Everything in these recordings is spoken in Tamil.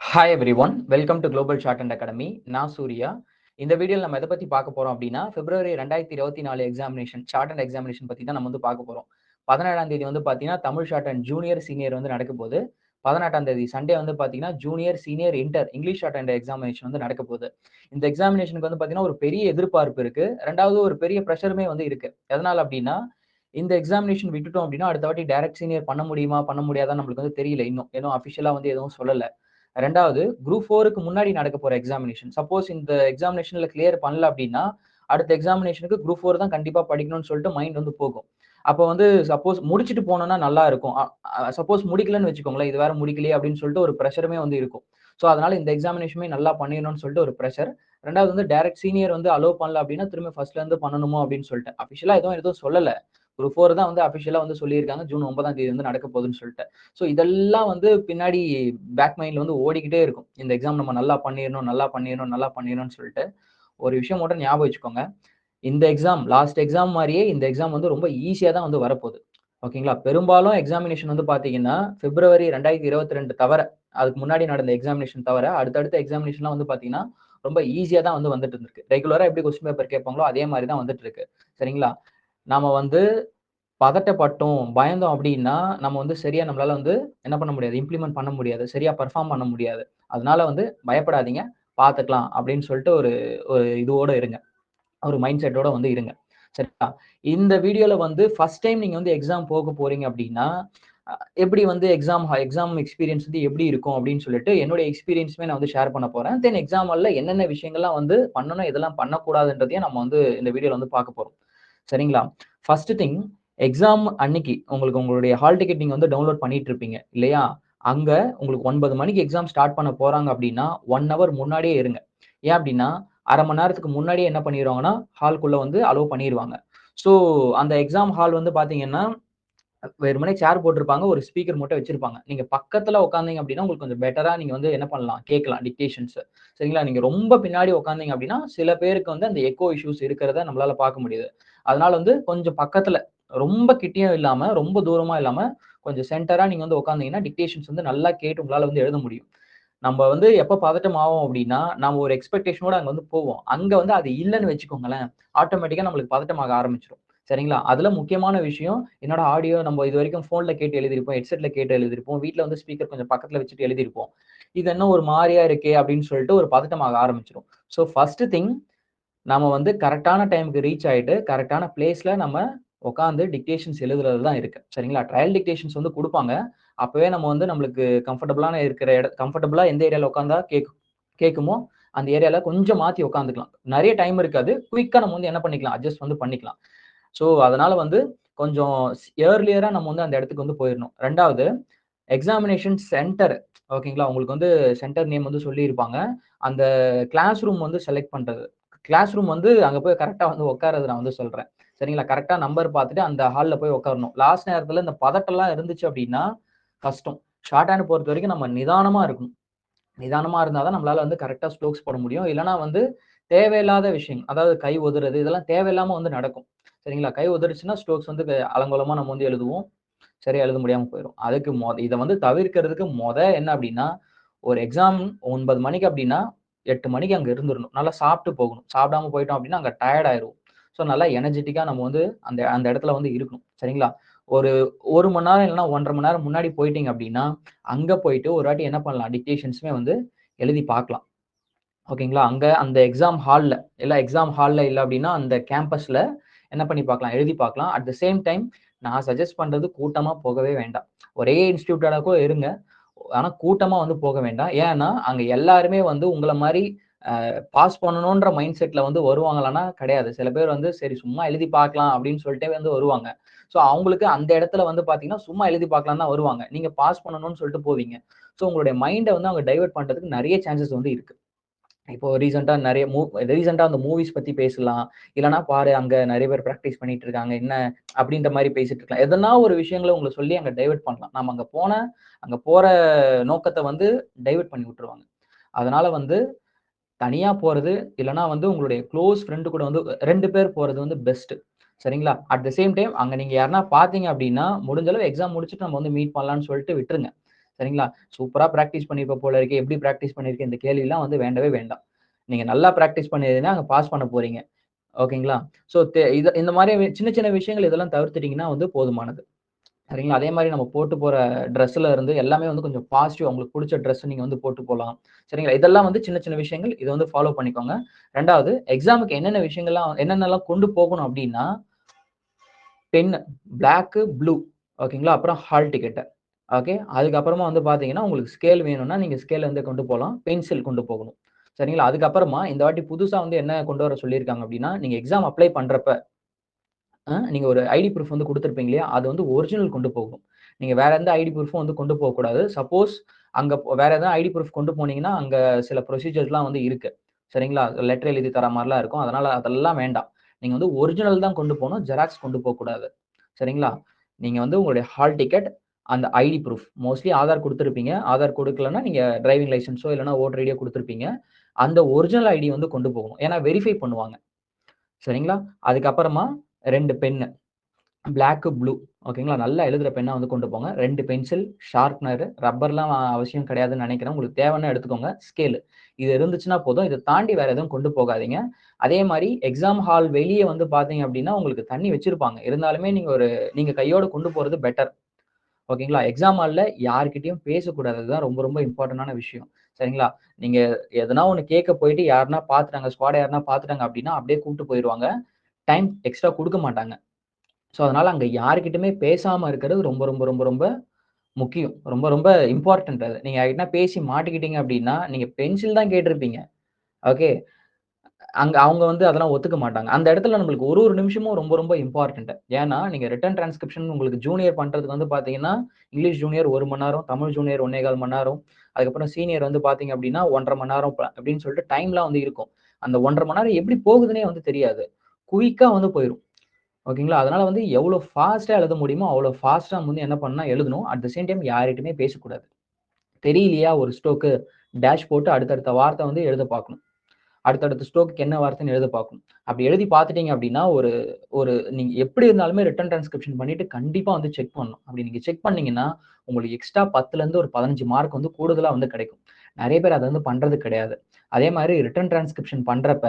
Hi everyone, welcome to global short and academy. நான் சூர்யா. இந்த வீடியோவில் நம்ம எதை பற்றி பார்க்க போறோம் அப்படின்னா, பிப்ரவரி 2024 எக்ஸாமினேஷன் ஷார்ட் அண்ட் எக்ஸாமினேஷன் பற்றி தான் நம்ம வந்து பார்க்க போறோம். 17ஆம் தேதி வந்து பார்த்தீங்கன்னா Tamil short and junior senior வந்து நடக்க போகுது. 18ஆம் தேதி சண்டே வந்து பார்த்தீங்கன்னா junior senior inter English short and examination வந்து நடக்க போகுது. இந்த எக்ஸாமினேஷனுக்கு வந்து பார்த்தீங்கன்னா ஒரு பெரிய எதிர்பார்ப்பு இருக்கு. ரெண்டாவது ஒரு பெரிய ப்ரெஷருமே வந்து இருக்கு. எதனால அப்படின்னா, இந்த எக்ஸாமினேஷன் விட்டுட்டோம் அப்படின்னா அடுத்த வாட்டி டைரக்ட் சீனியர் பண்ண முடியுமா பண்ண முடியாதா நம்மளுக்கு வந்து தெரியல. இன்னும் அஃபிஷியலா வந்து எதுவும் சொல்லல. ரெண்டாவது குரூப் 4க்கு முன்னாடி நடக்க போற எக்ஸாமினேஷன். சப்போஸ் இந்த எக்ஸாமினேஷன்ல கிளியர் பண்ணல அப்படின்னா, அடுத்த எக்ஸாமினேஷனுக்கு குரூப் 4 தான் கண்டிப்பா படிக்கணும்னு சொல்லிட்டு மைண்ட் வந்து போகும். அப்போ வந்து சப்போஸ் முடிச்சுட்டு போனோம்னா நல்லா இருக்கும். சப்போஸ் முடிக்கலன்னு வச்சுக்கோங்களேன், இது வேற முடிக்கலையே அப்படின்னு சொல்லிட்டு ஒரு பிரஷருமே வந்து இருக்கும். ஸோ அதனால இந்த எக்ஸாமினேஷனுமே நல்லா பண்ணிடணும்னு சொல்லிட்டு ஒரு பிரஷர். ரெண்டாவது வந்து டைரக்ட் சீனியர் வந்து அலோவ் பண்ணல அப்படின்னா திரும்ப ஃபர்ஸ்ட்ல இருந்து பண்ணணுமோ அப்படின்னு சொல்லிட்டு. அஃபிஷியலா எதுவும் சொல்லல. குரூப் 4 தான் வந்து அஃபிஷியலா வந்து சொல்லியிருக்காங்க. ஜூன் 9ஆம் தேதி வந்து நடக்க போகுதுன்னு சொல்லிட்டு. ஸோ இதெல்லாம் வந்து பின்னாடி பேக் மைண்ட்ல வந்து ஓடிக்கிட்டே இருக்கும். இந்த எக்ஸாம் நம்ம நல்லா பண்ணிரணும், நல்லா பண்ணிரணும், நல்லா பண்ணிரணும்னு சொல்லிட்டு. ஒரு விஷயம் மட்டும் ஞாபகம் வச்சுக்கோங்க. இந்த எக்ஸாம் லாஸ்ட் எக்ஸாம் மாரியே இந்த எக்ஸாம் வந்து ரொம்ப ஈஸியா தான் வந்து வரப்போகுது. ஓகேங்களா? பெரும்பாலும் எக்ஸாமினேஷன் வந்து பார்த்தீங்கன்னா, பிப்ரவரி 2022 தவிர, அதுக்கு முன்னாடி நடந்த எக்ஸாமினேஷன் தவிர, அடுத்தடுத்த எக்ஸாமினேஷன்லாம் வந்து பார்த்தீங்கன்னா, ரொம்ப ஈஸியா தான் வந்து வந்துட்டு இருந்திருக்கு. ரெகுலரா எப்படி கொஸ்டின் பேப்பர் கேட்பாங்களோ, அதே மாரி தான் வந்துட்டு இருக்கு. சரிங்களா? நாம வந்து பதட்டப்பட்டோம், பயந்தோம் அப்டின்னா, நம்ம வந்து சரியா நம்மளால வந்து என்ன பண்ண முடியாது, இம்ப்ளிமெண்ட் பண்ண முடியாது. சரியா பெர்ஃபார்ம் பண்ண முடியாது. அதனால வந்து பயப்படாதீங்க, பார்த்துக்கலாம் அப்டின்னு சொல்லிட்டு ஒரு ஒரு இதுவோட இருங்க. ஒரு மைண்ட் செட்டோட வந்து இருங்க. சரிங்களா? இந்த வீடியோல வந்து ஃபர்ஸ்ட் டைம் நீங்க வந்து எக்ஸாம் போக போறீங்க அப்டின்னா, எப்படி வந்து எக்ஸாம் எக்ஸ்பீரியன்ஸ் வந்து எப்படி இருக்கும் அப்டின்னு சொல்லிட்டு என்னுடைய எக்ஸ்பீரியன்ஸுமே நான் வந்து ஷேர் பண்ண போறேன். தென் எக்ஸாம் ஹால்ல என்னென்ன விஷயங்கள்லாம் வந்து பண்ணணும், எதெல்லாம் பண்ணக்கூடாதுன்றதையும் நம்ம வந்து இந்த வீடியோல வந்து பார்க்க போறோம். சரிங்களா? ஃபர்ஸ்ட் திங், எக்ஸாம் அன்னைக்கு உங்களுக்கு உங்களுடைய ஹால் டிக்கெட் நீங்க வந்து டவுன்லோட் பண்ணிட்டு இருப்பீங்க இல்லையா? அங்க உங்களுக்கு 9 மணிக்கு எக்ஸாம் ஸ்டார்ட் பண்ண போறாங்க அப்டின்னா, 1 ஹவர் முன்னாடியே இருங்க. ஏன் அப்டின்னா, 1/2 மணி நேரத்துக்கு முன்னாடியே என்ன பண்ணிருவாங்கன்னா, ஹால்க்குள்ள வந்து அலோவ் பண்ணிருவாங்க. ஸோ அந்த எக்ஸாம் ஹால் வந்து பார்த்தீங்கன்னா, வெறுமனே சேர் போட்டிருப்பாங்க. ஒரு ஸ்பீக்கர் மட்டும் வச்சிருப்பாங்க. நீங்க பக்கத்துல உட்கார்ந்தீங்க அப்டின்னா, உங்களுக்கு கொஞ்சம் பெட்டரா நீங்க வந்து என்ன பண்ணலாம், கேட்கலாம் டிக்டேஷன்ஸ். சரிங்களா? நீங்க ரொம்ப பின்னாடி உட்கார்ந்தீங்க அப்டின்னா, சில பேருக்கு வந்து அந்த எக்கோ இஷ்யூஸ் இருக்கிறத நம்மளால பார்க்க முடியுது. அதனால வந்து கொஞ்சம் பக்கத்துல, ரொம்ப கிட்டயும் இல்லாம, ரொம்ப தூரமா இல்லாம, கொஞ்சம் சென்டரா நீங்க வந்து உட்கார்ந்தீங்கன்னா, டிக்டேஷன்ஸ் வந்து நல்லா கேட்டு உங்களால வந்து எழுத முடியும். நம்ம வந்து எப்ப பதட்டம் ஆவோம் அப்டின்னா, நம்ம ஒரு எக்ஸ்பெக்டேஷனோட அங்க வந்து போவோம். அங்க வந்து அது இல்லன்னு வச்சுக்கோங்களேன், ஆட்டோமேட்டிக்கா நம்மளுக்கு பதட்டமாக ஆரம்பிச்சுரும். சரிங்களா? அதுல முக்கியமான விஷயம், என்னோட ஆடியோ நம்ம இதுவரைக்கும் ஃபோன்ல கேட்டு எழுதியிருப்போம், ஹெட்செட்ல கேட்டு எழுதியிருப்போம், வீட்ல வந்து ஸ்பீக்கர் கொஞ்சம் பக்கத்துல வச்சுட்டு எழுதியிருப்போம். இது என்ன ஒரு மாரியா இருக்கே அப்டின்னு சொல்லிட்டு ஒரு பதட்டமாக ஆரம்பிச்சுரும். ஸோ ஃபர்ஸ்ட் திங், நாம வந்து கரெக்ட்டான டைம்க்கு ரீச் ஆயிட்டு, கரெக்ட்டான பிளேஸ்ல நம்ம உட்கார்ந்து டிக்டேஷன்ஸ் எழுதுறது தான் இருக்கு. சரிங்களா? ட்ரையல் டிக்டேஷன்ஸ் வந்து குடுப்பாங்க. அப்பவே நம்ம வந்து நம்மளுக்கு கம்ஃபர்டபுளா எந்த ஏரியால உட்கார்ந்தா கேட்குமோ, அந்த ஏரியால கொஞ்சம் மாத்தி உட்கார்ந்துக்கலாம். நெறைய டைம் இருக்காது. குயிக்கா நம்ம வந்து என்ன பண்ணிக்கலாம், அட்ஜஸ்ட் வந்து பண்ணிக்கலாம். ஸோ, அதனால வந்து கொஞ்சம் ஏர்லியரா நம்ம வந்து அந்த இடத்துக்கு வந்து போயிரணும். 2வது, எக்ஸாமினேஷன் சென்டர் ஓகேங்களா? உங்களுக்கு வந்து சென்டர் நேம் வந்து சொல்லியிருப்பாங்க. அந்த கிளாஸ் ரூம் வந்து செலக்ட் பண்றது. கிளாஸ் ரூம் வந்து அங்க போய் கரெக்ட்டா வந்து உட்கார்றத நான் வந்து சொல்றேன். சரிங்களா? கரெக்ட்டா நம்பர் பார்த்துட்டு அந்த ஹால்ல போய் உட்காரணும். லாஸ்ட் நேரத்துல இந்த பதட்டம்லாம் இருந்துச்சு அப்டின்னா, கஷ்டம். ஷார்ட் ஹேண்ட் பொறுத்தவரைக்கும் நம்ம நிதானமா இருக்கணும். நிதானமா இருந்தா தான் நம்மளால வந்து கரெக்ட்டா ஸ்ட்ரோக்ஸ் போட முடியும். இல்லன்னா வந்து தேவையில்லாத விஷயம். அதாவது கை உதறது இதெல்லாம் தேவையில்லாம வந்து நடக்கும். சரிங்களா? கை உதறிச்சுன்னா ஸ்ட்ரோக்ஸ் வந்து அலங்கோலமா நம்ம வந்து எழுதுவோம். சரியா எழுத முடியாம போயிரும். அதுக்கு இத வந்து தவிர்க்கிறதுக்கு என்ன அப்டின்னா, ஒரு எக்ஸாம் 9 மணிக்கு அப்டின்னா, 8 மணிக்கு அங்க இருந்துரணும். நல்லா சாப்ட்டு போகணும். சாப்பிடாம போயிட்டோம் அப்டின்னா, அங்க டயர்ட் ஆயிருவோம். ஸோ நல்லா எனர்ஜெட்டிக்கா நம்ம வந்து அந்த அந்த இடத்துல வந்து இருக்கணும். சரிங்களா? ஒரு 1 மணி நேரம் இல்லன்னா 1 1/2 மணி நேரம் முன்னாடி போயிட்டீங்க அப்டின்னா, அங்க போயிட்டு ஒரு வாட்டி என்ன பண்ணலாம், டிக்டேஷன்ஸுமே வந்து எழுதி பார்க்கலாம். ஓகேங்களா? அங்க அந்த எக்ஸாம் ஹால்ல இல்ல அப்டின்னா, அந்த கேம்பஸ்ல என்ன பண்ணி பார்க்கலாம், எழுதி பார்க்கலாம். அட் த சேம் டைம் நான் சஜெஸ்ட் பண்றது கூட்டமா போகவே வேண்டாம். ஒரே இன்ஸ்டிடியூட்டடா கூட இருங்க. ஆனா கூட்டமா வந்து போக வேண்டாம். ஏன்னா, அங்க எல்லாருமே வந்து உங்கள மாரி பாஸ் பண்ணணுன்ற மைண்ட் செட்ல வந்து வருவாங்களான்னா கிடையாது. சில பேர் வந்து சரி சும்மா எழுதி பார்க்கலாம் அப்படின்னு சொல்லிட்டே வந்து வருவாங்க. ஸோ அவங்களுக்கு அந்த இடத்துல வந்து பார்த்தீங்கன்னா, சும்மா எழுதி பார்க்கலான்னு தான் வருவாங்க. நீங்க பாஸ் பண்ணணும்னு சொல்லிட்டு போவீங்க. ஸோ உங்களுடைய மைண்ட வந்து அவங்க டைவர்ட் பண்றதுக்கு நெறைய சான்சஸ் வந்து இருக்கு. இப்போ ரீசென்ட்டா அந்த மூவிஸ் பத்தி பேசலாம். இல்லன்னா பாரு அங்க நெறைய பேர் பிராக்டிஸ் பண்ணிட்டு இருக்காங்க. என்ன அப்படின்ற மாரி பேசிட்டு இருக்கலாம். எதனா ஒரு விஷயங்கள உங்கள சொல்லி அங்க டைவர்ட் பண்ணலாம். நாம அங்க போற நோக்கத்த வந்து டைவர்ட் பண்ணி விட்டுருவாங்க. அதனால வந்து தனியா போறது, இல்லன்னா வந்து உங்களுடைய குளோஸ் ஃப்ரெண்ட் கூட வந்து 2 பேர் போறது வந்து பெஸ்ட். சரிங்களா? அட் த சேம் டைம் அங்க நீங்க யாருன்னா பார்த்தீங்க அப்டின்னா, முடிஞ்ச அளவு எக்ஸாம் முடிச்சுட்டு நம்ம வந்து மீட் பண்ணலாம்னு சொல்லிட்டு விட்டுருங்க. சரிங்களா? சூப்பரா பிராக்டிஸ் பண்ணியிருப்ப போல இருக்கே, எப்படி பிராக்டிஸ் பண்ணியிருக்க? இந்த கேள்விலாம் வந்து வேண்டவே வேண்டாம். நீங்க நல்லா பிராக்டிஸ் பண்ணியிருந்தீங்கன்னா, அங்க பாஸ் பண்ண போறீங்க. ஓகேங்களா? ஸோ இந்த மாரி சின்ன சின்ன விஷயங்கள் இதெல்லாம் தவிர்த்துட்டீங்கன்னா வந்து போதுமானது. சரிங்களா? அதே மாரி நம்ம போட்டு போற ட்ரெஸ்ல இருந்து எல்லாமே வந்து கொஞ்சம் பாசிட்டிவ் உங்களுக்கு புடிச்ச ட்ரெஸ் நீங்க வந்து போட்டு போலாம். சரிங்களா? இதெல்லாம் வந்து சின்ன சின்ன விஷயங்கள். இத வந்து ஃபாலோ பண்ணிக்கோங்க. 2வது எக்ஸாமுக்கு என்னென்னலாம் கொண்டு போகணும் அப்டின்னா, பென்னு, பிளாக்கு, ப்ளூ ஓகேங்களா? அப்புறம் ஹால் டிக்கெட்டு. ஓகே. அதுக்கப்புறமா வந்து பார்த்தீங்கன்னா, உங்களுக்கு ஸ்கேல் வேணும்னா, நீங்க ஸ்கேல் வந்து கொண்டு போலாம். பென்சில் கொண்டு போகணும். சரிங்களா? அதுக்கப்புறமா இந்த வாட்டி புதுசா வந்து என்ன கொண்டு வர சொல்லியிருக்காங்க அப்டின்னா, நீங்க எக்ஸாம் அப்ளை பண்றப்ப நீங்க ஒரு ஐடி ப்ரூஃப் வந்து குடுத்திருப்பீங்க இல்லையா? அது வந்து ஒரிஜினல் கொண்டு போகணும். நீங்க வேற எந்த ஐடி ப்ரூஃப்பும் வந்து கொண்டு போகக்கூடாது. சப்போஸ் அங்க வேற எதாவது ஐடி ப்ரூஃப் கொண்டு போனீங்கன்னா, அங்க சில ப்ரொசீஜர்ஸ்லாம் வந்து இருக்கு. சரிங்களா? லெட்டர் எழுதி தர மாரிலாம் இருக்கும். அதனால அதெல்லாம் வேண்டாம். நீங்க வந்து ஒரிஜினல் தான் கொண்டு போணும். ஜெராக்ஸ் கொண்டு போக்கூடாது. சரிங்களா? நீங்க வந்து உங்களுடைய ஹால் டிக்கெட், அந்த ஐடி ப்ரூஃப் மோஸ்ட்லி ஆதார் குடுத்திருப்பீங்க. ஆதார் குடுக்கலன்னா, நீங்க டிரைவிங் லைசென்ஸோ இல்லன்னா வோட்டர் ஐடியோ குடுத்திருப்பீங்க. அந்த ஒரிஜினல் ஐடி வந்து கொண்டு போகணும். ஏன்னா வெரிஃபை பண்ணுவாங்க. சரிங்களா? அதுக்கப்புறமா 2 பென்னு. பிளாக்கு, ப்ளூ ஓகேங்களா? நல்லா எழுதுற பென்னா வந்து கொண்டு போங்க. 2 பென்சில், ஷார்ப்னரு, ரப்பர்லாம் அவசியம் கிடையாதுன்னு நெனைக்கிறேன். உங்களுக்கு தேவைன்னா எடுத்துக்கோங்க. ஸ்கேலு. இது இருந்துச்சுன்னா போதும். இத தாண்டி வேற எதுவும் கொண்டு போகாதீங்க. அதே மாரி எக்ஸாம் ஹால் வெளிய வந்து பார்த்தீங்க அப்டின்னா, உங்களுக்கு தண்ணி வச்சிருப்பாங்க. இருந்தாலுமே நீங்க கையோட கொண்டு போறது பெட்டர். ஓகேங்களா? எக்ஸாம் ஹால்ல யார்கிட்டயும் பேசக்கூடாது. அதுதான் ரொம்ப ரொம்ப இம்பார்ட்டன்டான விஷயம். சரிங்களா? நீங்க எதனா ஒண்ணு கேட்க போயிட்டு யாருன்னா பார்த்துட்டாங்க, ஸ்குவாட் யாருன்னா பார்த்துட்டாங்க அப்டின்னா, அப்டியே கூப்ட்டு போயிருவாங்க. டைம் எக்ஸ்ட்ரா குடுக்க மாட்டாங்க. ஸோ, அதனால அங்க யார்கிட்டயுமே பேசாம இருக்கிறது ரொம்ப, ரொம்ப, ரொம்ப, ரொம்ப முக்கியம். ரொம்ப, ரொம்ப இம்பார்ட்டன்ட் அது. நீங்க யார்கிட்டனா பேசி மாட்டிக்கிட்டீங்க அப்டின்னா, நீங்க பென்சில் தான் கேட்டிருப்பீங்க. ஓகே. அங்க அவங்க வந்து அதெல்லாம் ஒத்துக்க மாட்டாங்க. அந்த இடத்துல நம்மளுக்கு ஒரு ஒரு நிமிஷமும் ரொம்ப, ரொம்ப இம்பார்ட்டன்ட். ஏன்னா, நீங்க ரிட்டன் டிரான்ஸ்கிரிப்ஷன் உங்களுக்கு ஜூனியர் பண்றதுக்கு வந்து பார்த்தீங்கன்னா, இங்கிலீஷ் ஜூனியர் 1 மணி நேரம், தமிழ் ஜூனியர் 1 1/4 மணி நேரம், அதுக்கப்புறம் சீனியர் வந்து பார்த்தீங்க அப்டின்னா 1 1/2 மணி நேரம் அப்டின்னு சொல்லிட்டு டைம்லாம் வந்து இருக்கும். அந்த 1 1/2 மணி நேரம் எப்படி போகுதுன்னே வந்து தெரியாது. குயிக்கா வந்து போயிரும். ஓகேங்களா? அதனால வந்து எவ்வளோ ஃபாஸ்ட்டா எழுத முடியுமோ, அவ்வளோ ஃபாஸ்ட்டா நம்ம வந்து என்ன பண்ணணும்னா எழுதணும். அட் த சேம் டைம் யார்கிட்டயுமே பேசக்கூடாது. தெரியலையா ஒரு ஸ்ட்ரோக்கு, டேஷ் போட்டு அடுத்தடுத்த வார்த்தை வந்து எழுத பார்க்கணும். அடுத்தடுத்த ஸ்ட்ரோக்குக்கு என்ன வார்த்தைன்னு எழுத பார்க்கணும். அப்படி எழுதி பார்த்துட்டீங்க அப்படின்னா, ஒரு ஒரு நீங்க எப்படி இருந்தாலுமே ரிட்டன் டிரான்ஸ்கிரிப்ஷன் பண்ணிட்டு கண்டிப்பா வந்து செக் பண்ணணும். அப்படி நீங்க செக் பண்ணீங்கன்னா, உங்களுக்கு எக்ஸ்ட்ரா 10லருந்து ஒரு 15 மார்க் வந்து கூடுதலா வந்து கிடைக்கும். நெறைய பேர் அத வந்து பண்றது கிடையாது. அதே மாரி ரிட்டன் டிரான்ஸ்கிரிப்ஷன் பண்றப்ப,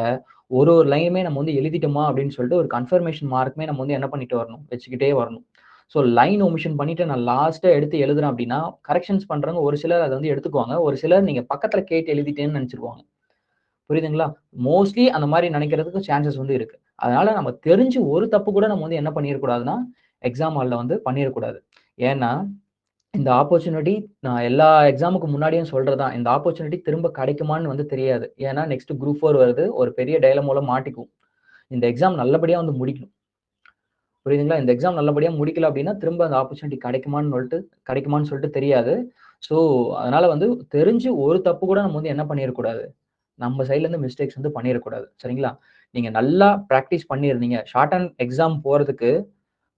ஒரு ஒரு லைனுமே நம்ம வந்து எழுதிட்டோமா அப்படின்னு சொல்லிட்டு ஒரு கன்ஃபர்மேஷன் மார்க்குமே நம்ம வந்து என்ன பண்ணிட்டு வரணும், வச்சுக்கிட்டே வரணும். ஸோ லைன் ஒமிஷன் பண்ணிட்டு நான் லாஸ்ட்டா எடுத்து எழுதுறேன் அப்படின்னா, கரெக்ஷன்ஸ் பண்றவங்க ஒரு சிலர் அத வந்து எடுத்துக்குவாங்க. ஒரு சிலர் நீங்க பக்கத்துல கேட்டு எழுதிட்டேன்னு நெனச்சுருவாங்க. புரியுதுங்களா? மோஸ்ட்லி அந்த மாரி நெனைக்கிறதுக்கு சான்சஸ் வந்து இருக்கு. அதனால நம்ம தெரிஞ்சு ஒரு தப்பு கூட நம்ம வந்து என்ன பண்ணிறக்கூடாதுன்னா, எக்ஸாம் ஹால்ல வந்து பண்ணிறக்கூடாது. ஏன்னா, இந்த ஆப்பர்ச்சுனிட்டி நான் எல்லா எக்ஸாமுக்கு முன்னாடியும் சொல்றது தான். இந்த ஆப்பர்ச்சுனிட்டி திரும்ப கிடைக்குமான்னு வந்து தெரியாது. ஏன்னா, நெக்ஸ்ட் குரூப் 4 வருது. ஒரு பெரிய டயலமால மாட்டிக்குவோம். இந்த எக்ஸாம் நல்லபடியா வந்து முடிக்கணும். புரியுதுங்களா? இந்த எக்ஸாம் நல்லபடியா முடிக்கல அப்டின்னா, திரும்ப அந்த ஆப்பர்ச்சுனிட்டி கிடைக்குமான்னு சொல்லிட்டு தெரியாது. ஸோ, அதனால வந்து தெரிஞ்சு ஒரு தப்பு கூட நம்ம வந்து என்ன பண்ணிறக்கூடாது. நம்ம சைட்ல இருந்து மிஸ்டேக்ஸ் வந்து பண்ணிறக்கூடாது. சரிங்களா? நீங்க நல்லா பிராக்டிஸ் பண்ணியிருந்தீங்க. ஷார்ட் அண்ட் எக்ஸாம் போறதுக்கு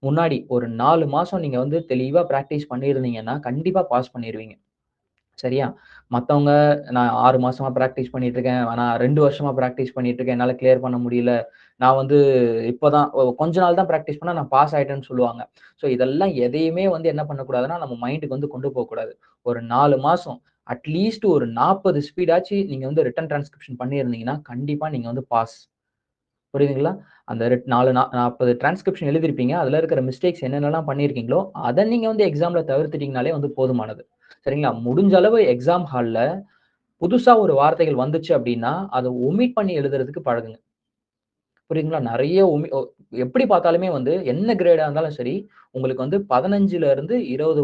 முன்னாடி ஒரு 4 மாசம் நீங்க வந்து தெளிவா பிராக்டிஸ் பண்ணியிருந்தீங்கன்னா, கண்டிப்பா பாஸ் பண்ணிருவீங்க. சரியா? மத்தவங்க நான் 6 மாசமா பிராக்டிஸ் பண்ணிட்டு இருக்கேன். நான் 2 வருஷமா பிராக்டிஸ் பண்ணிட்டு இருக்கேன். என்னால கிளியர் பண்ண முடியல. நான் வந்து இப்பதான் கொஞ்ச நாள் தான் பிராக்டிஸ் பண்ணேன். நான் பாஸ் ஆயிட்டேன்னு சொல்லுவாங்க. ஸோ இதெல்லாம் எதையுமே வந்து என்ன பண்ணக்கூடாதுன்னா, நம்ம மைண்டுக்கு வந்து கொண்டு போக்கூடாது. ஒரு 4 மாசம் அட்லீஸ்ட் ஒரு 40 ஸ்பீடாச்சு நீங்க வந்து ரிட்டன் டிரான்ஸ்கிரிப்ஷன் பண்ணியிருந்தீங்கன்னா, கண்டிப்பா நீங்க வந்து பாஸ். புரியுதுங்களா? அந்த 40 டிரான்ஸ்கிரிப்ஷன் எழுதியிருப்பீங்க. அதுல இருக்கிற மிஸ்டேக்ஸ் என்னென்னலாம் பண்ணியிருக்கீங்களோ, அத நீங்க வந்து எக்ஸாம்ல தவிர்த்துட்டீங்கனாலே வந்து போதுமானது. சரிங்களா? முடிஞ்ச அளவு எக்ஸாம் ஹால்ல புதுசா ஒரு வார்த்தைகள் வந்துச்சு அப்டின்னா, அத ஒமிட் பண்ணி எழுதுறதுக்கு பழகுங்க. புரியுதுங்களா? நெறைய எப்படி பார்த்தாலுமே வந்து என்ன கிரேடா இருந்தாலும் சரி, உங்களுக்கு வந்து 15லருந்து 20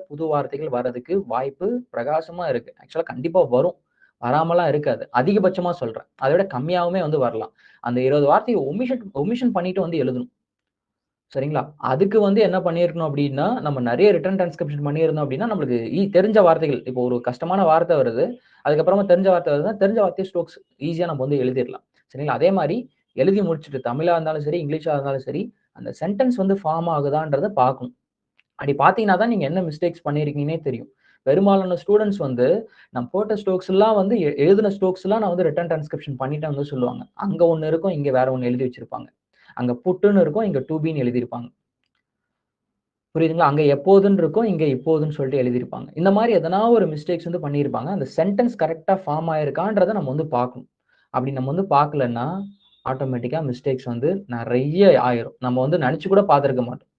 புது வார்த்தைகள் வர்றதுக்கு வாய்ப்பு பிரகாசமா இருக்கு. ஆக்சுவலா கண்டிப்பா வரும். வராமலாம் இருக்காது. அதிகபட்சமா சொல்றேன். அத விட கம்மியாவுமே வந்து வரலாம். அந்த 20 வார்த்தைய ஒமிஷன் பண்ணிட்டு வந்து எழுதணும். சரிங்களா? அதுக்கு வந்து என்ன பண்ணியிருக்கணும் அப்டின்னா, நம்ம நெறைய ரிட்டன் டிரான்ஸ்கிரிப்ஷன் பண்ணியிருந்தோம் அப்டின்னா, நம்மளுக்கு தெரிஞ்ச வார்த்தைகள் இப்போ ஒரு கஷ்டமான வார்த்தை வருது. அதுக்கப்புறமா தெரிஞ்ச வார்த்தை வருதுன்னா, தெரிஞ்ச வார்த்தைய ஸ்ட்ரோக்ஸ் ஈஸியா நம்ம வந்து எழுதிரலாம். சரிங்களா? அதே மாரி எழுதி முடிச்சுட்டு தமிழா இருந்தாலும் சரி, இங்கிலீஷா இருந்தாலும் சரி, அந்த சென்டென்ஸ் வந்து ஃபார்ம் ஆகுதான்றத பார்க்கணும். அப்படி பார்த்தீங்கன்னா தான் நீங்க என்ன மிஸ்டேக்ஸ் பண்ணியிருக்கீங்கன்னே தெரியும். பெரும்பாலான ஸ்டூடண்ட்ஸ் வந்து நான் போட்ட ஸ்ட்ரோக்ஸ்லாம் வந்து எழுதின ஸ்ட்ரோக்ஸ்லாம் நான் வந்து ரிட்டன் டிரான்ஸ்கிரிப்ஷன் பண்ணிட்டேன்னு வந்து சொல்லுவாங்க. அங்க ஒண்ணு இருக்கும், இங்க வேற ஒண்ணு எழுதி வச்சிருப்பாங்க. அங்க புட்டுன்னு இருக்கும், இங்க டூ பின்னு எழுதியிருப்பாங்க. புரியுதுங்களா? அங்க எப்போதுன்னு இருக்கும். இங்க இப்போதுன்னு சொல்லிட்டு எழுதியிருப்பாங்க. இந்த மாரி எதனா ஒரு மிஸ்டேக்ஸ் வந்து பண்ணியிருப்பாங்க. அந்த சென்டென்ஸ் கரெக்ட்டா ஃபார்ம் ஆயிருக்கான்றத நம்ம வந்து பார்க்கணும். அப்படி நம்ம வந்து பார்க்கலன்னா, ஆட்டோமேட்டிக்கா மிஸ்டேக்ஸ் வந்து நெறைய ஆயிரும். நம்ம வந்து நெனச்சு கூட பார்த்திருக்க மாட்டோம்.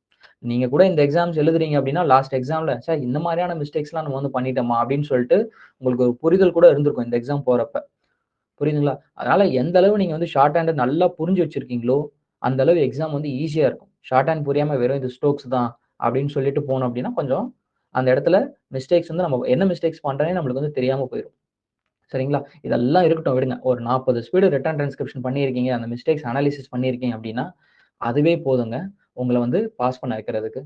நீங்க கூட இந்த எக்ஸாம்ஸ் எழுதுறீங்க அப்படின்னா, லாஸ்ட் எக்ஸாம்ல, ச்சே இந்த மாரியான மிஸ்டேக்ஸ்லாம் நம்ம வந்து பண்ணிட்டோமா? அப்படின்னு சொல்லிட்டு உங்களுக்கு ஒரு புரிதல் கூட இருந்திருக்கும் இந்த எக்ஸாம் போறப்ப. புரியுதுங்களா? அதனால எந்த அளவு நீங்க வந்து ஷார்ட் ஹேண்ட நல்லா புரிஞ்சு வச்சிருக்கீங்களோ, அந்த அளவு எக்ஸாம் வந்து ஈஸியா இருக்கும். ஷார்ட் ஹேண்ட் புரியாம வெறும் இது ஸ்ட்ரோக்ஸ் தான் அப்படின்னு சொல்லிட்டு போனோம் அப்படின்னா, கொஞ்சம் அந்த இடத்துல மிஸ்டேக்ஸ் வந்து நம்ம என்ன மிஸ்டேக்ஸ் பண்றோம்னே நம்மளுக்கு வந்து தெரியாம போயிரும். சரிங்களா? இதெல்லாம் இருக்கட்டும் விடுங்க. ஒரு 40 ஸ்பீடு ரிட்டன் டிரான்ஸ்கிரிப்ஷன் பண்ணியிருக்கீங்க. அந்த மிஸ்டேக்ஸ் அனாலிசிஸ் பண்ணியிருக்கீங்க அப்படின்னா, அதுவே போதுங்க. உங்கள வந்து பாஸ் பண்ண வைக்கிறதுக்கு.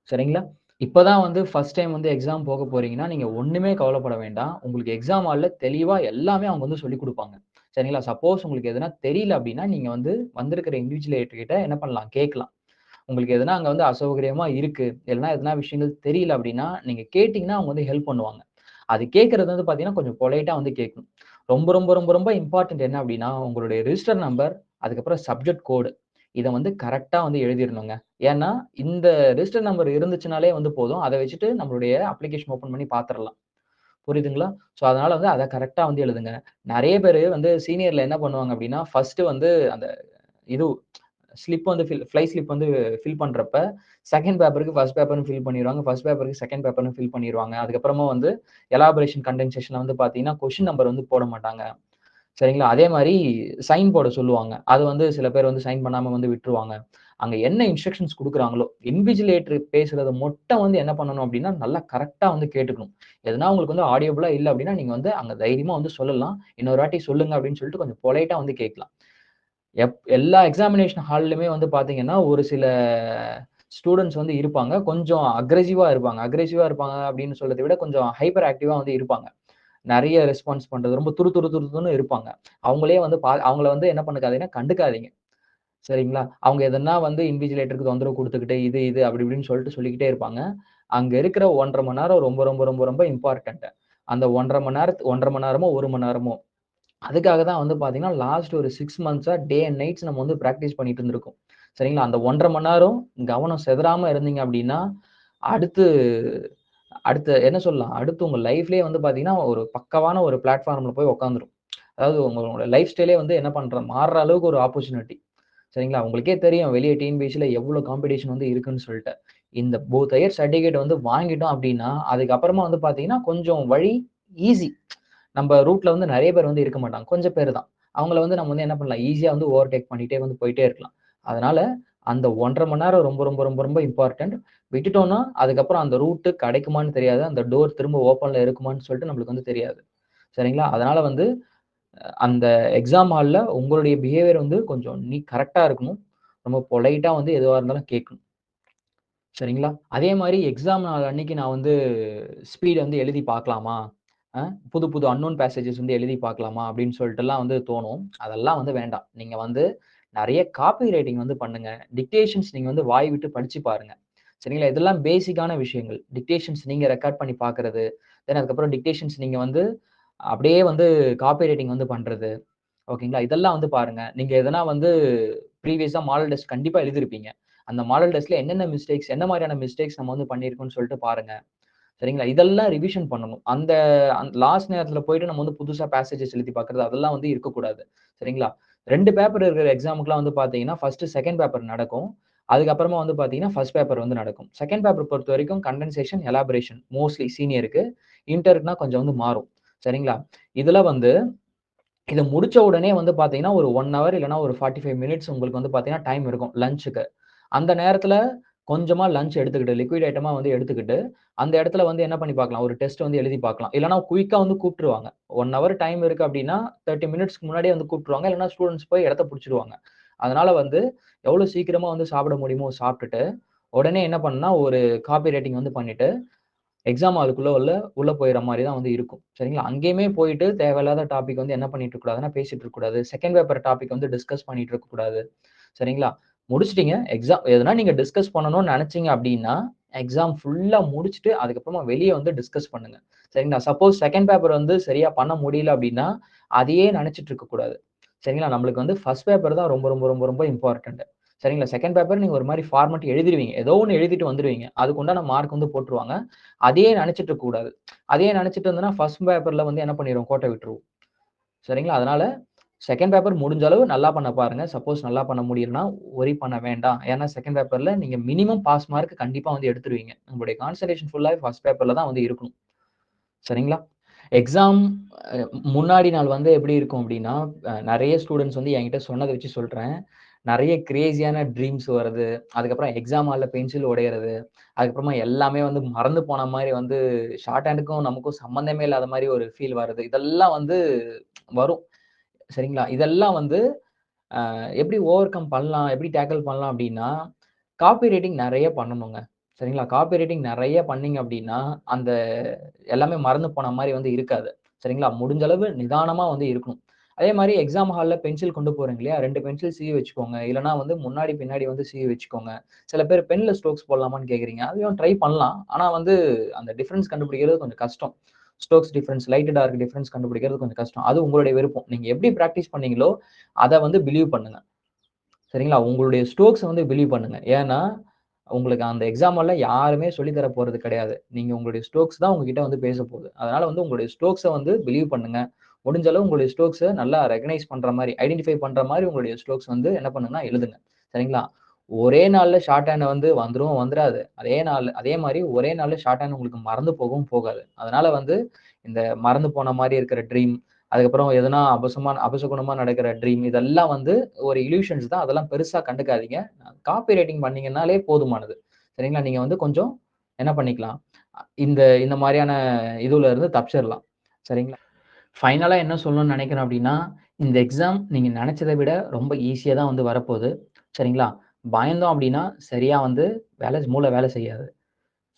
சரிங்களா? இப்ப தான் வந்து ஃபர்ஸ்ட் டைம் வந்து எக்ஸாம் போக போறீங்கன்னா, நீங்க ஒண்ணுமே கவலைப்பட வேண்டாம். உங்களுக்கு எக்ஸாம் ஹால்ல தெளிவா எல்லாமே அவங்க வந்து சொல்லிக் குடுப்பாங்க. சரிங்களா? சப்போஸ் உங்களுக்கு எதுனா தெரியல அப்டின்னா, நீங்க வந்து வந்திருக்கிற இன்விஜிலேட்டர் கிட்ட என்ன பண்ணலாம்? கேட்கலாம். உங்களுக்கு எதுனா அங்க வந்து அசௌகரியமா இருக்கு, இல்லன்னா எதுனா விஷயங்கள் தெரியல அப்டின்னா, நீங்க கேட்டீங்கன்னா அவங்க வந்து ஹெல்ப் பண்ணுவாங்க. அது கேட்கறது வந்து பார்த்தீங்கன்னா, கொஞ்சம் பொலைட்டா வந்து கேட்கணும். ரொம்ப ரொம்ப ரொம்ப ரொம்ப இம்பார்ட்டன்ட் என்ன அப்டின்னா, உங்களுடைய ரிஜிஸ்டர் நம்பர், அதுக்கப்புறம் சப்ஜெக்ட் கோடு. இத வந்து கரெக்ட்டா வந்து எழுதிரணுங்க. ஏன்னா, இந்த ரிஜிஸ்டர் நம்பர் இருந்துச்சுனாலே வந்து போதும். அத வச்சுட்டு நம்மளுடைய அப்ளிகேஷன் ஓப்பன் பண்ணி பார்த்துரலாம். புரியுதுங்களா? ஸோ, அதனால வந்து அத கரெக்ட்டா வந்து எழுதுங்க. நெறைய பேரு வந்து சீனியர்ல என்ன பண்ணுவாங்க அப்டின்னா, ஃபர்ஸ்ட்டு வந்து அந்த இது ஸ்லிப் வந்து ஃப்ளை ஸ்லிப் வந்து ஃபில் பண்றப்ப, செகண்ட் பேப்பருக்கு ஃபர்ஸ்ட் பேப்பர்ன்னு ஃபில் பண்ணிருவாங்க. ஃபர்ஸ்ட் பேப்பருக்கு செகண்ட் பேப்பர்ன்னு ஃபில் பண்ணிருவாங்க. அதுக்கப்புறமா வந்து எலாபரேஷன் கண்டென்சேஷன்ல வந்து பார்த்தீங்கன்னா, கொஸ்டின் நம்பர் வந்து போட மாட்டாங்க. சரிங்களா? அதே மாரி சைன் போட சொல்லுவாங்க. அது வந்து சில பேர் வந்து சைன் பண்ணாம வந்து விட்டுருவாங்க. அங்க என்ன இன்ஸ்ட்ரக்ஷன்ஸ் குடுக்குறாங்களோ, இன்விஜிலேட்டர் பேசுறத மட்டும் வந்து என்ன பண்ணணும் அப்டின்னா, நல்லா கரெக்ட்டா வந்து கேட்டுக்கணும். எதனா உங்களுக்கு வந்து ஆடியபிளா இல்ல அப்டின்னா, நீங்க வந்து அங்க தைரியமா வந்து சொல்லலாம். இன்னொரு வாட்டி சொல்லுங்க அப்டின்னு சொல்லிட்டு கொஞ்சம் பொலைட்டா வந்து கேட்கலாம். எல்லா எக்ஸாமினேஷன் ஹால்லயுமே வந்து பார்த்தீங்கன்னா, ஒரு சில ஸ்டூடண்ட்ஸ் வந்து இருப்பாங்க. கொஞ்சம் அக்ரெசிவா இருப்பாங்க. அக்ரெசிவா இருப்பாங்க அப்படின்னு சொல்றத விட கொஞ்சம் ஹைப்பர் ஆக்டிவா வந்து இருப்பாங்க. நெறைய ரெஸ்பான்ஸ் பண்றது. ரொம்ப துரு துரு துருன்னு இருப்பாங்க. அவங்களே வந்து அவங்கள வந்து என்ன பண்ணாதீங்கன்னா கண்டுக்காதீங்க. சரிங்களா? அவங்க எதனா வந்து இன்விஜிலேட்டருக்கு தொந்தரவு குடுத்துக்கிட்டு, இது இது அப்படி இப்படின்னு சொல்லிட்டு சொல்லிக்கிட்டே இருப்பாங்க. அங்க இருக்கிற 1 1/2 மணி நேரம் ரொம்ப ரொம்ப ரொம்ப ரொம்ப இம்பார்ட்டன்ட். அந்த 1 1/2 மணி நேரமோ, 1 மணி நேரமோ அதுக்காக தான் வந்து பார்த்தீங்கன்னா, லாஸ்ட் ஒரு 6 மந்த்ஸா டே அண்ட் நைட்ஸ் நம்ம வந்து பிராக்டிஸ் பண்ணிட்டு இருந்திருக்கோம். சரிங்களா? அந்த 1 1/2 மணி நேரம் கவனம் சிதறாம இருந்தீங்க அப்டின்னா, அடுத்து அடுத்து என்ன சொல்லலாம்? அடுத்து உங்க லைஃப்லயே வந்து பார்த்தீங்கன்னா, ஒரு பக்காவான ஒரு பிளாட்ஃபார்ம்ல போய் உட்காந்துரும். அதாவது உங்களோட லைஃப் ஸ்டைலே வந்து என்ன மாறுற அளவுக்கு ஒரு ஆப்பர்ச்சுனிட்டி. சரிங்களா? உங்களுக்கே தெரியும் வெளிய டிஎன்பிஎஸ்சில எவ்ளோ காம்படிஷன் வந்து இருக்குன்னு சொல்ட்டு. இந்த போத் ஹையர் சர்டிஃபிகேட் வந்து வாங்கிட்டோம் அப்டின்னா, அதுக்கப்புறமா வந்து பார்த்தீங்கன்னா, கொஞ்சம் வழி ஈஸி. நம்ப ரூட்ல வந்து நெறைய பேர் வந்து இருக்க மாட்டாங்க. கொஞ்சம் பேரு தான். அவங்கள வந்து நம்ம வந்து என்ன பண்ணலாம், ஈஸியா வந்து ஓவர்டேக் பண்ணிட்டே வந்து போயிட்டே இருக்கலாம். அதனால அந்த 1 1/2 மணி நேரம் ரொம்ப ரொம்ப ரொம்ப ரொம்ப இம்பார்ட்டன்ட். விட்டுட்டோம்னா, அதுக்கப்புறம் அந்த ரூட் கிடைக்குமான்னு தெரியாது. அந்த டோர் திரும்ப ஓப்பன்ல இருக்குமான்னு சொல்லிட்டு நம்மளுக்கு வந்து தெரியாது. சரிங்களா? அதனால வந்து அந்த எக்ஸாம் ஹால்ல உங்களுடைய பிஹேவியர் வந்து கொஞ்சம் கரெக்ட்டா இருக்கணும். ரொம்ப பொலைட்டா வந்து எதுவா இருந்தாலும் கேட்கணும். சரிங்களா? அதே மாரி எக்ஸாம் நாள் அன்னைக்கு நான் வந்து ஸ்பீட் வந்து எழுதி பார்க்கலாமா? அ புது புது அன்னோன் பேசேஜஸ் வந்து எழுதி பார்க்கலாமா? அப்படின்னு சொல்லிட்டுலாம் வந்து தோணும். அதெல்லாம் வந்து வேண்டாம். நீங்க வந்து நெறைய காப்பி ரைட்டிங் வந்து பண்ணுங்க. டிக்டேஷன்ஸ் நீங்க வந்து வாய் விட்டு படிச்சு பாருங்க. சரிங்களா? இதெல்லாம் பேசிக்கான விஷயங்கள். டிக்டேஷன்ஸ் நீங்க ரெக்கார்ட் பண்ணி பார்க்கிறது. தென் அதுக்கப்புறம் டிக்டேஷன்ஸ் நீங்க வந்து அப்படியே வந்து காப்பி ரைட்டிங் வந்து பண்றது. ஓகேங்களா? இதெல்லாம் வந்து பாருங்க. நீங்க எதனா வந்து ப்ரீவியஸா மாடல் டெஸ்ட் கண்டிப்பா எழுதியிருப்பீங்க. அந்த மாடல் டெஸ்ட்ல என்னென்ன மிஸ்டேக்ஸ், என்ன மாரியான மிஸ்டேக்ஸ் நம்ம வந்து பண்ணியிருக்கோம்னு சொல்லிட்டு பாருங்க. சரிங்களா? இதெல்லாம் ரிவிஷன் பண்ணணும். அந்த லாஸ்ட் நேரத்துல போயிட்டு நம்ம வந்து புதுசா பேசேஜஸ் எழுதி பார்க்கிறது, அதெல்லாம் வந்து இருக்கக்கூடாது. சரிங்களா? 2 பேப்பர் இருக்கிற எக்ஸாமுக்குலாம் வந்து பார்த்தீங்கன்னா, ஃபர்ஸ்ட் செகண்ட் பேப்பர் நடக்கும். அதுக்கப்புறமா வந்து பார்த்தீங்கன்னா, ஃபர்ஸ்ட் பேப்பர் வந்து நடக்கும். செகண்ட் பேப்பர் பொறுத்தவரைக்கும் கண்டென்சேஷன், எலாபரேஷன் மோஸ்ட்லி சீனியருக்கு. இன்டர்க்குனா கொஞ்சம் வந்து மாறும். சரிங்களா? இதுல வந்து இத முடிச்ச உடனே வந்து பார்த்தீங்கன்னா, ஒரு 1 ஹவர் இல்லன்னா ஒரு 45 மினிட்ஸ் உங்களுக்கு வந்து பார்த்தீங்கன்னா, டைம் இருக்கும் லஞ்சுக்கு. அந்த நேரத்துல கொஞ்சமா லஞ்ச் எடுத்துக்கிட்டு, லிக்விட் ஐட்டமா வந்து எடுத்துக்கிட்டு, அந்த இடத்துல வந்து என்ன பண்ணி பார்க்கலாம், ஒரு டெஸ்ட் வந்து எழுதி பார்க்கலாம். இல்லன்னா குயிக்கா வந்து கூப்ட்டுருவாங்க. 1 ஹவர் டைம் இருக்கு அப்டின்னா, 30 மினிட்ஸ்க்கு முன்னாடியே வந்து கூப்ட்டுருவாங்க. இல்லன்னா ஸ்டூடண்ட்ஸ் போய் இடத்த புடிச்சுருவாங்க. அதனால வந்து எவ்வளோ சீக்கிரமா வந்து சாப்பிட முடியுமோ சாப்ட்டுட்டு, உடனே என்ன பண்ணணும்னா, ஒரு காப்பி ரைட்டிங் வந்து பண்ணிட்டு எக்ஸாம் ஹாலுக்குள்ள உள்ள போயிற மாரி தான் வந்து இருக்கும். சரிங்களா? அங்கேயுமே போயிட்டு தேவையில்லாத டாபிக் வந்து என்ன பண்ணிட்டு இருக்கக்கூடாதுன்னா, பேசிட்டு இருக்கக்கூடாது. செகண்ட் பேப்பர் டாபிக் வந்து டிஸ்கஸ் பண்ணிட்டு இருக்கக்கூடாது. சரிங்களா? முடிச்சுட்டீங்க. எதனா நீங்க டிஸ்கஸ் பண்ணணும்னு நெனச்சீங்க அப்டின்னா, எக்ஸாம் ஃபுல்லா முடிச்சுட்டு, அதுக்கப்புறமா வெளிய வந்து டிஸ்கஸ் பண்ணுங்க. சரிங்களா? சப்போஸ் செகண்ட் பேப்பர் வந்து சரியா பண்ண முடியல அப்டின்னா, அதையே நெனச்சுட்டு இருக்கக்கூடாது. சரிங்களா? நம்மளுக்கு வந்து ஃபர்ஸ்ட் பேப்பர் தான் ரொம்ப ரொம்ப ரொம்ப ரொம்ப இம்பார்ட்டன்ட். சரிங்களா? செகண்ட் பேப்பர் நீங்க ஒரு மாரி ஃபார்மட் எழுதிருவீங்க. ஏதோ ஒண்ணு எழுதிட்டு வந்துருவீங்க. அதுக்கு உண்டான மார்க் வந்து போட்டுருவாங்க. அதையே நெனச்சுட்டு இருக்கக்கூடாது. அதையே நெனச்சுட்டு இருந்தோம்னா, ஃபர்ஸ்ட் பேப்பர்ல வந்து என்ன பண்ணிருவோம்? கோட்ட விட்டுருவோம். சரிங்களா? அதனால செகண்ட் பேப்பர் முடிஞ்ச அளவு நல்லா பண்ண பாருங்க. சப்போஸ் நல்லா பண்ண முடியலன்னா, வொரி பண்ண வேண்டாம். ஏன்னா செகண்ட் பேப்பர்ல நீங்க மினிமம் பாஸ் மார்க் கண்டிப்பா வந்து எடுத்துருவீங்க. உங்களுடைய கான்சன்ட்ரேஷன் ஃபுல்லாவே ஃபர்ஸ்ட் பேப்பர்ல தான் வந்து இருக்கணும். சரிங்களா? எக்ஸாம் அ முன்னாடி நாள் வந்து எப்படி இருக்கும் அப்படின்னா, நெறைய ஸ்டூடண்ட்ஸ் வந்து என்கிட்ட சொன்னத வச்சு சொல்றேன். நெறைய கிரேசியான ட்ரீம்ஸ் வருது. அதுக்கப்புறம் எக்ஸாம் ஹால்ல பென்சில் உடையறது. அதுக்கப்புறமா எல்லாமே வந்து மறந்து போன மாரி வந்து ஷார்ட் ஹேண்டுக்கும் நமக்கும் சம்மந்தமே இல்லாத மாரி ஒரு ஃபீல் வருது. இதெல்லாம் வந்து வரும். சரிங்களா? இதெல்லாம் வந்து எப்படி ஓவர் கம் பண்ணலாம்? எப்படி டேக்கிள் பண்ணலாம் அப்டின்னா, காப்பி ரைட்டிங் நெறைய பண்ணணுங்க. சரிங்களா? காப்பி ரைட்டிங் நெறைய பண்ணீங்க அப்டின்னா, அந்த எல்லாமே மறந்து போன மாரி வந்து இருக்காது. சரிங்களா? முடிஞ்ச அளவு நிதானமா வந்து இருக்கணும். அதே மாரி எக்ஸாம் ஹால்ல பென்சில் கொண்டு போறீங்க இல்லையா? 2 பென்சில் சீவி வச்சுக்கோங்க. இல்லன்னா வந்து முன்னாடி, பின்னாடி வந்து சீவி வச்சுக்கோங்க. சில பேர் பென்ல ஸ்ட்ரோக்ஸ் போடலாமான்னு கேட்குறீங்க. அதையும் ட்ரை பண்ணலாம். ஆனா வந்து அந்த டிஃபரன்ஸ் கண்டுபிடிக்கிறது கொஞ்சம் கஷ்டம். Strokes difference, light, dark difference கண்டுபிடிக்கிறது கொஞ்சம் கஷ்டம். அது உங்களுடைய விருப்பம். நீங்க எப்படி பிராக்டிஸ் பண்ணீங்களோ, அத வந்து பிலீவ் பண்ணுங்க. சரிங்களா? உங்களுடைய ஸ்ட்ரோக்ஸ வந்து பிலீவ் பண்ணுங்க. ஏன்னா, உங்களுக்கு அந்த எக்ஸாம் ஹால்ல யாருமே சொல்லி தர போறது கிடையாது. நீங்க உங்களுடைய ஸ்ட்ரோக்ஸ் தான் உங்ககிட்ட வந்து பேசப்போகுது. அதனால வந்து உங்களுடைய ஸ்ட்ரோக்ஸ வந்து பிலீவ் பண்ணுங்க. முடிஞ்ச அளவு உங்களுடைய ஸ்ட்ரோக்ஸ நல்லா ரெகக்னைஸ் பண்ற மாரி, ஐடென்டிஃபை பண்ற மாரி உங்களுடைய ஸ்ட்ரோக்ஸ் வந்து என்ன பண்ணுங்கன்னா எழுதுங்க. சரிங்களா? ஒரே நாள்ல ஷார்ட் ஹேண்ட் வந்து வந்துரும், வந்துராது. அதே மாரி ஒரே நாள்ல ஷார்ட் ஹேண்ட் உங்களுக்கு மறந்து போகவும் போகாது. அதனால வந்து இந்த மறந்து போன மாரி இருக்கிற ட்ரீம், அதுக்கப்புறம் எதனா அபசகுனமா நடக்கிற ட்ரீம் இதெல்லாம் வந்து ஒரு இல்யூஷன்ஸ் தான். அதெல்லாம் பெருசா கண்டுக்காதீங்க. காப்பி ரைட்டிங் பண்ணீங்கன்னாலே போதுமானது. சரிங்களா? நீங்க வந்து கொஞ்சம் என்ன பண்ணிக்கலாம், இந்த இந்த மாரியான இதுல இருந்து தப்பிச்சிரலாம். சரிங்களா? ஃபைனலா என்ன சொல்லணும்னு நெனைக்கிறேன் அப்டின்னா, இந்த எக்ஸாம் நீங்க நெனச்சத விட ரொம்ப ஈஸியா தான் வந்து வரப்போது. சரிங்களா? பயந்தோம் அப்டின்னா, சரியா வந்து மூளை வேலை செய்யாது.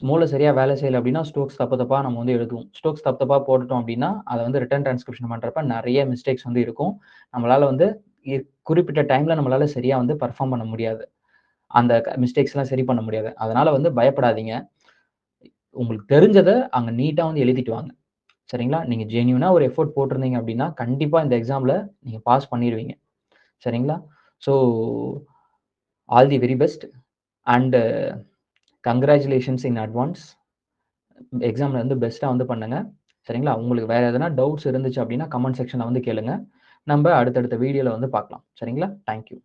மூளை சரியா வேலை செய்யல அப்டின்னா, ஸ்ட்ரோக்ஸ் தப்பு தப்பா நம்ம வந்து எழுதுவோம். ஸ்ட்ரோக்ஸ் தப்பு தப்பா போட்டுட்டோம் அப்டின்னா, அத வந்து ரிட்டன் டிரான்ஸ்கிரிப்ஷன் பண்றப்ப நெறைய மிஸ்டேக்ஸ் வந்து இருக்கும். நம்மளால வந்து இ குறிப்பிட்ட டைம்ல நம்மளால சரியா வந்து பெர்ஃபார்ம் பண்ண முடியாது. அந்த மிஸ்டேக்ஸ்லாம் சரி பண்ண முடியாது. அதனால வந்து பயப்படாதீங்க. உங்களுக்கு தெரிஞ்சத அங்க நீட்டா வந்து எழுதிட்டு வாங்க. சரிங்களா? நீங்க ஜென்யூனா ஒரு எஃபோர்ட் போட்டிருந்தீங்க அப்டின்னா, கண்டிப்பா இந்த எக்ஸாம்ல நீங்க பாஸ் பண்ணிருவீங்க. சரிங்களா? So all the very best and congratulations in advance. எக்ஸாம்ல வந்து பெஸ்ட்டா வந்து பண்ணுங்க. சரிங்களா? உங்களுக்கு வேற எதனா டவுட்ஸ் இருந்துச்சு அப்டின்னா, கமெண்ட் செக்ஷன்ல வந்து கேளுங்க. நம்ப அடுத்தடுத்த வீடியோல வந்து பார்க்கலாம். சரிங்களா? Thank you.